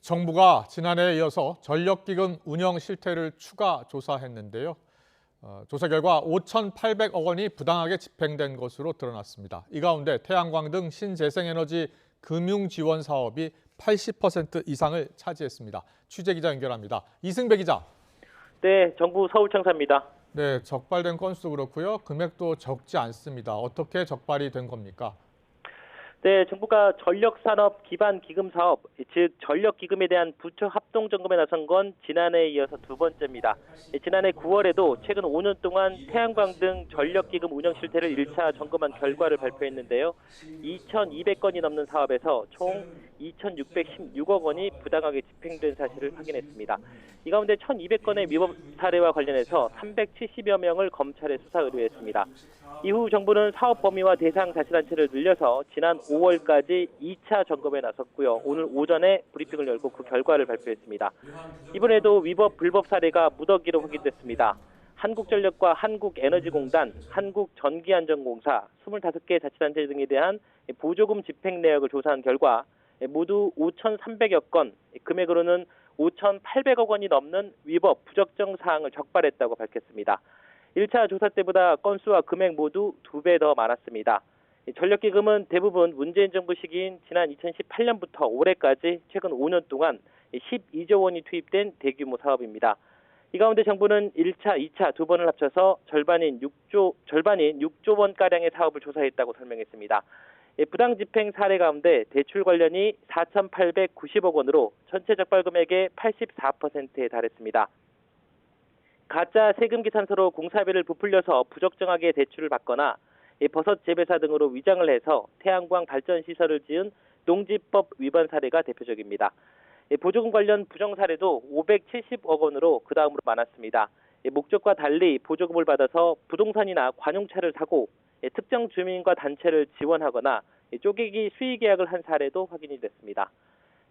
정부가 지난해에 이어서 전력기금 운영 실태를 추가 조사했는데요. 조사 결과 5,800억 원이 부당하게 집행된 것으로 드러났습니다. 이 가운데 태양광 등 신재생에너지 금융 지원 사업이 80% 이상을 차지했습니다. 취재기자 연결합니다. 이승배 기자. 네, 정부 서울청사입니다. 네, 적발된 건수도 그렇고요. 금액도 적지 않습니다. 어떻게 적발이 된 겁니까? 네, 정부가 전력산업 기반 기금 사업, 즉 전력기금에 대한 부처 합동 점검에 나선 건 지난해에 이어서 두 번째입니다. 지난해 9월에도 최근 5년 동안 태양광 등 전력기금 운영 실태를 1차 점검한 결과를 발표했는데요. 2,200건이 넘는 사업에서 총 2,616억 원이 부당하게 집행된 사실을 확인했습니다. 이 가운데 1,200건의 위법 사례와 관련해서 370여 명을 검찰에 수사 의뢰했습니다. 이후 정부는 사업 범위와 대상 자치단체를 늘려서 지난 5월까지 2차 점검에 나섰고요. 오늘 오전에 브리핑을 열고 그 결과를 발표했습니다. 이번에도 위법 불법 사례가 무더기로 확인됐습니다. 한국전력과 한국에너지공단, 한국전기안전공사 25개 자치단체 등에 대한 보조금 집행 내역을 조사한 결과 모두 5,300여 건, 금액으로는 5,800억 원이 넘는 위법 부적정 사항을 적발했다고 밝혔습니다. 1차 조사 때보다 건수와 금액 모두 2배 더 많았습니다. 전력기금은 대부분 문재인 정부 시기인 지난 2018년부터 올해까지 최근 5년 동안 12조 원이 투입된 대규모 사업입니다. 이 가운데 정부는 1차, 2차 두 번을 합쳐서 절반인 6조 원가량의 사업을 조사했다고 설명했습니다. 부당 집행 사례 가운데 대출 관련이 4,890억 원으로 전체 적발 금액의 84%에 달했습니다. 가짜 세금 계산서로 공사비를 부풀려서 부적정하게 대출을 받거나 버섯 재배사 등으로 위장을 해서 태양광 발전 시설을 지은 농지법 위반 사례가 대표적입니다. 보조금 관련 부정 사례도 570억 원으로 그 다음으로 많았습니다. 목적과 달리 보조금을 받아서 부동산이나 관용차를 사고 특정 주민과 단체를 지원하거나 쪼개기 수의 계약을 한 사례도 확인이 됐습니다.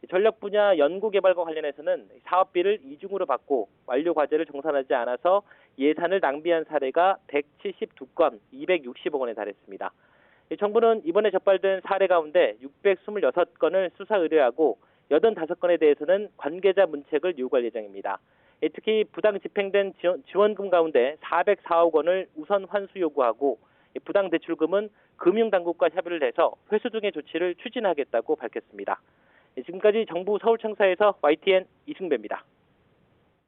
전력 분야 연구개발과 관련해서는 사업비를 이중으로 받고 완료 과제를 정산하지 않아서 예산을 낭비한 사례가 172건, 260억 원에 달했습니다. 정부는 이번에 적발된 사례 가운데 626건을 수사 의뢰하고 85건에 대해서는 관계자 문책을 요구할 예정입니다. 특히 부당 집행된 지원금 가운데 404억 원을 우선 환수 요구하고 부당 대출금은 금융당국과 협의를 해서 회수 등의 조치를 추진하겠다고 밝혔습니다. 지금까지 정부 서울청사에서 YTN 이승배입니다.